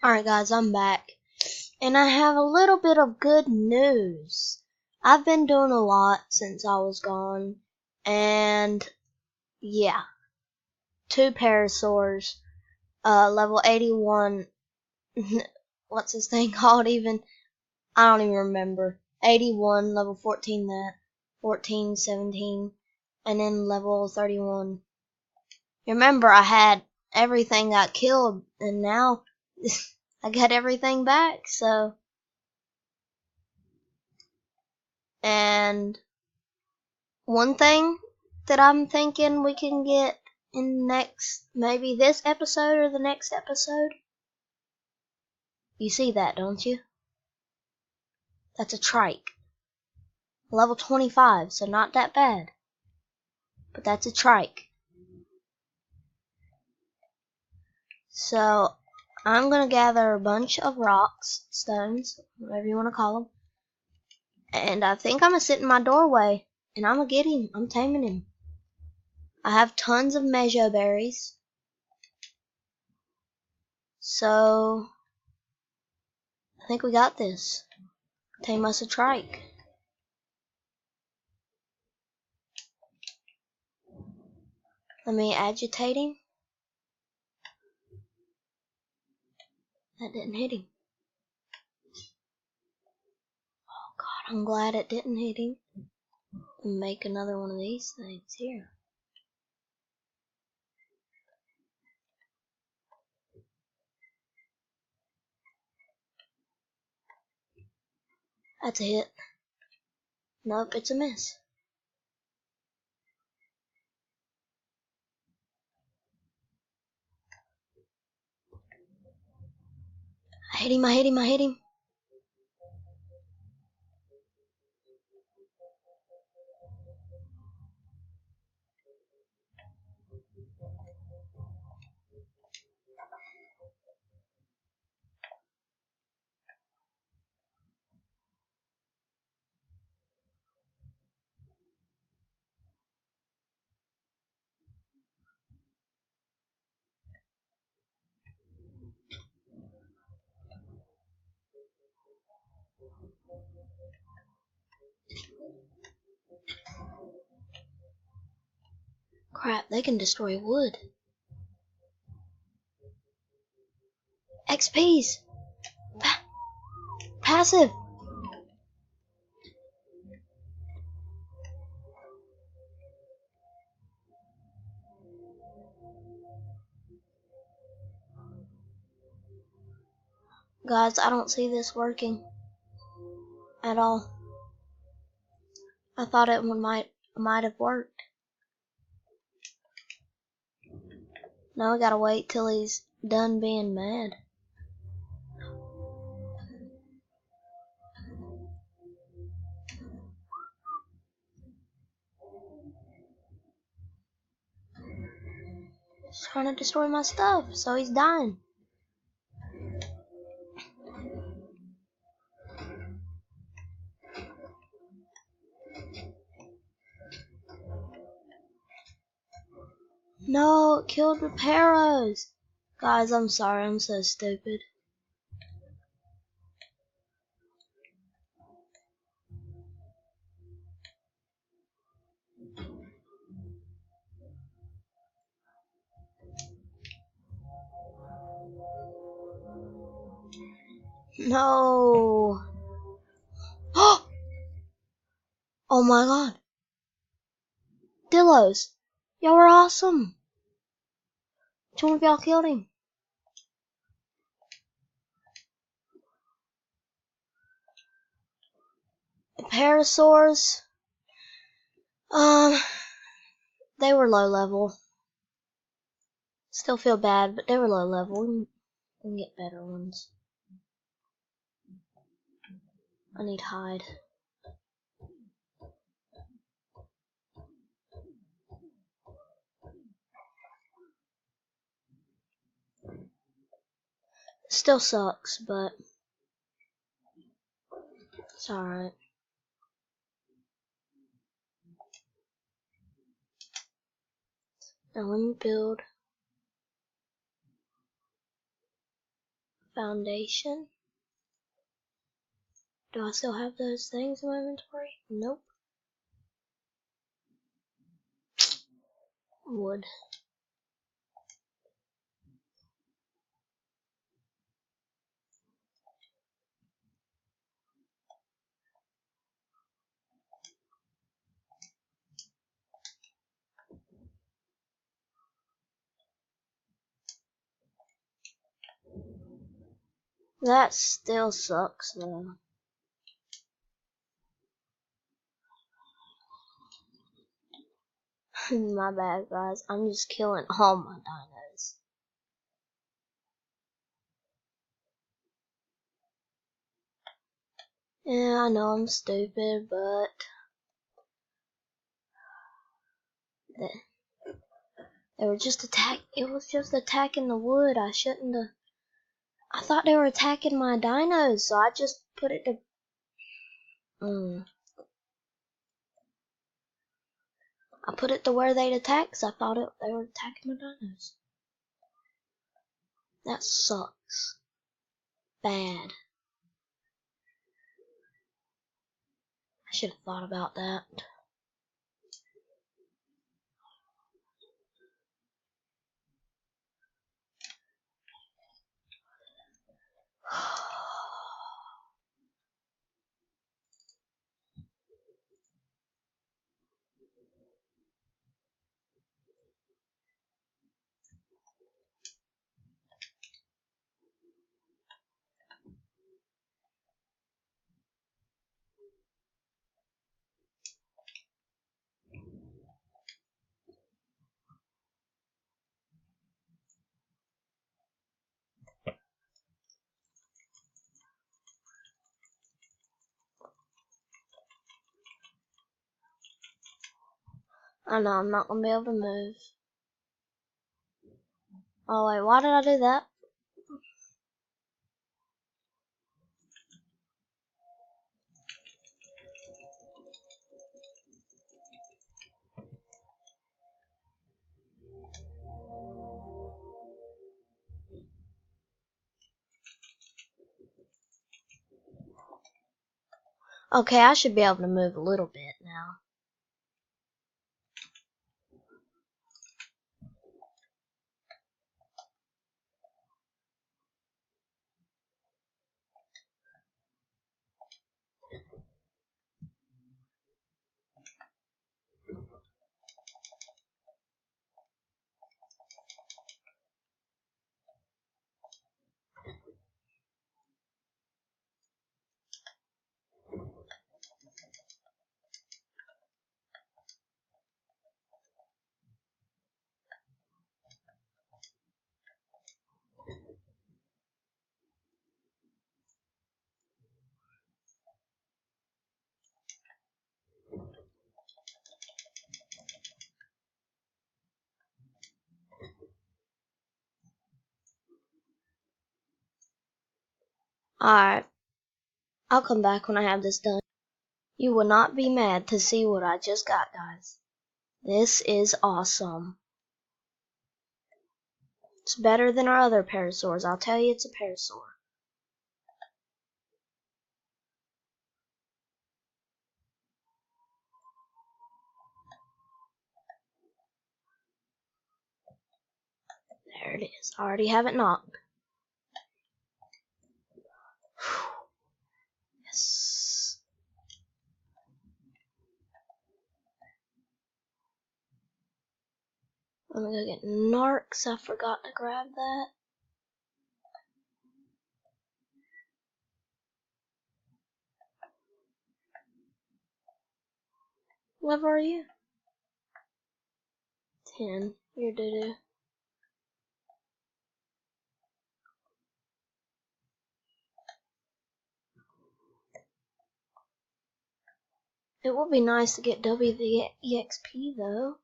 Alright guys, I'm back. And I have a little bit of good news. I've been doing a lot since I was gone. And yeah, 2 parasaurs, level 81, what's this thing called even? I don't even remember. 81, level 14 that, 14, 17, and then level 31. Remember I had everything got killed and now I got everything back, so. And one thing that I'm thinking we can get in maybe this episode or the next episode. You see that, don't you? That's a trike. Level 25, so not that bad. But that's a trike. So, I'm gonna gather a bunch of rocks, stones, whatever you wanna call them. And I think I'm gonna sit in my doorway. And I'm gonna get him. I'm taming him. I have tons of mejo berries. So, I think we got this. Tame us a trike. Let me agitate him. That didn't hit him. Oh god, I'm glad it didn't hit him. Make another one of these things here. That's a hit. Nope, it's a miss. I hit him, I hit him, I hit him. Crap, they can destroy wood. XPs! Passive! Guys, I don't see this working at all. I thought it might have worked. Now we gotta wait till he's done being mad. He's trying to destroy my stuff, so he's dying. No, it killed the paros. Guys, I'm sorry, I'm so stupid. No. Oh my god. Dillos. Y'all were awesome. Which one of y'all killed him? The parasaurs. They were low level. Still feel bad, but they were low level. We can get better ones. I need hide. Still sucks, but it's alright. Now let me build Foundation. Do I still have those things in my inventory? Nope. Wood. That still sucks though. My bad, guys. I'm just killing all my dinos. Yeah, I know I'm stupid, but they were just it was just attacking the wood. I shouldn't have. I thought they were attacking my dinos, so I just put it to. I put it to where they'd attack, 'cause I thought they were attacking my dinos. That sucks. Bad. I should have thought about that. I know I'm not gonna be able to move. Oh wait, why did I do that? Okay, I should be able to move a little bit now. Alright, I'll come back when I have this done. You will not be mad to see what I just got, guys. This is awesome. It's better than our other parasaurs. I'll tell you, it's a parasaur. There it is. I already have it knocked. Yes. Let me go get Narcs. I forgot to grab that. What level are you? 10. You're doo-doo. It would be nice to get W the EXP though.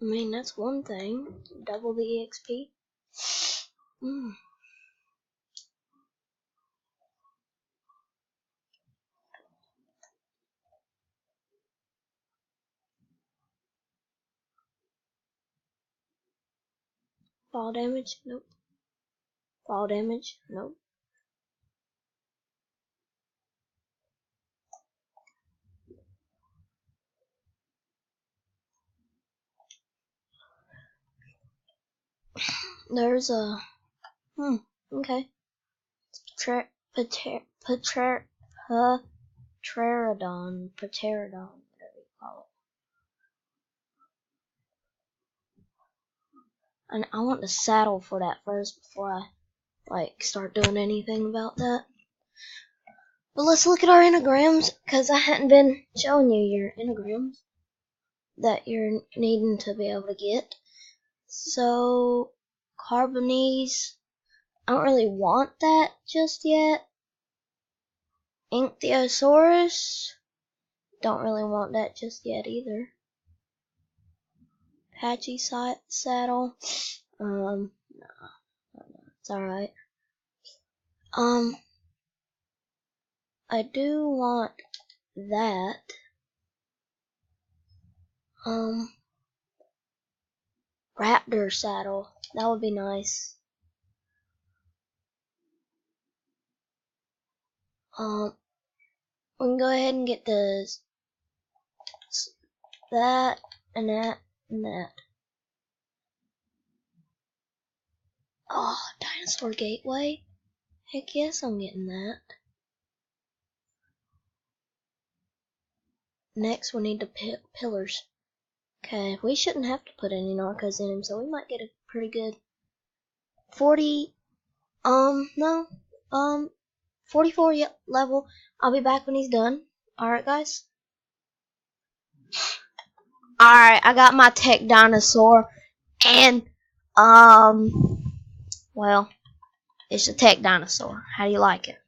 I mean, that's one thing. Double the EXP. Fall damage? Nope. Fall damage? Nope. There's a okay. Pterodon, whatever you call it. And I want the saddle for that first before I start doing anything about that. But let's look at our enneagrams, because I hadn't been showing you your enneagrams that you're needing to be able to get. So, Carbonese, I don't really want that just yet. Ichthyosaurus, don't really want that just yet either. Patchy saddle, no, it's alright. I do want that. Raptor saddle, that would be nice. We can go ahead and get that and that and that. Oh, Dinosaur Gateway? Heck yes, I'm getting that. Next, we need the pillars. Okay, we shouldn't have to put any narcos in him, so we might get a pretty good 44 level. I'll be back when he's done. Alright, guys? Alright, I got my tech dinosaur, and, well, it's a tech dinosaur. How do you like it?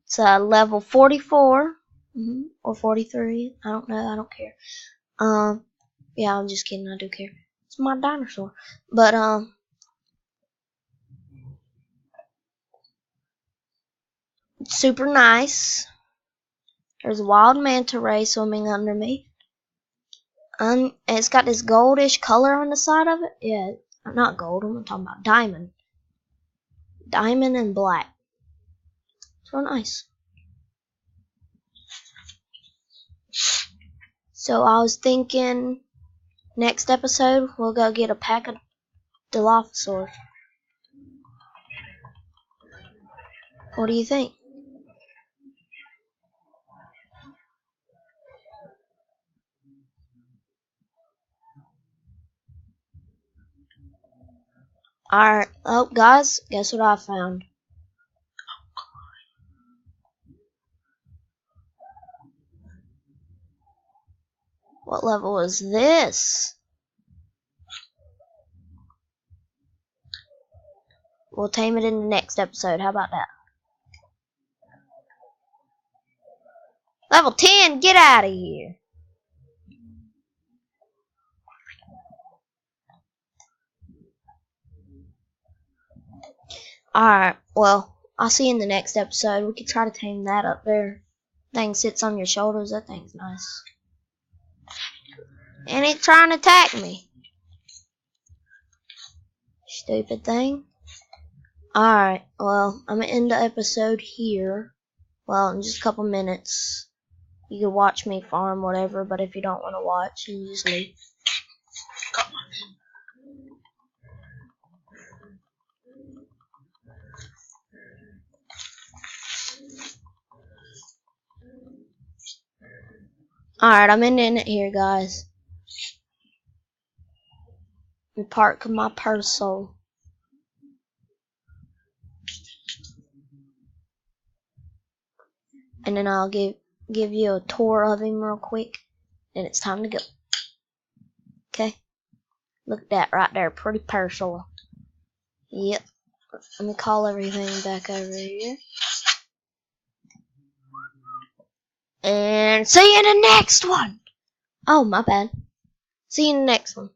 It's level 44, or 43. I don't know. I don't care. Yeah, I'm just kidding. I do care. It's my dinosaur. But it's super nice. There's a wild manta ray swimming under me. And it's got this goldish color on the side of it. Yeah, not gold. I'm talking about diamond. Diamond and black. It's real nice. So I was thinking next episode we'll go get a pack of Dilophosaurs. What do you think? Alright, oh guys, guess what I found? What level is this? We'll tame it in the next episode. How about that? Level 10, get out of here. Alright, well, I'll see you in the next episode. We could try to tame that up there. Thing sits on your shoulders. That thing's nice. And it's trying to attack me. Stupid thing. Alright, well, I'm going to end the episode here. Well, in just a couple minutes. You can watch me farm, whatever, but if you don't want to watch, you just leave. Alright, I'm ending it here, guys. And park my parcel. And then I'll give you a tour of him real quick. And it's time to go. Okay? Look at that right there. Pretty parcel. Yep. Let me call everything back over here. And see you in the next one. Oh, my bad. See you in the next one.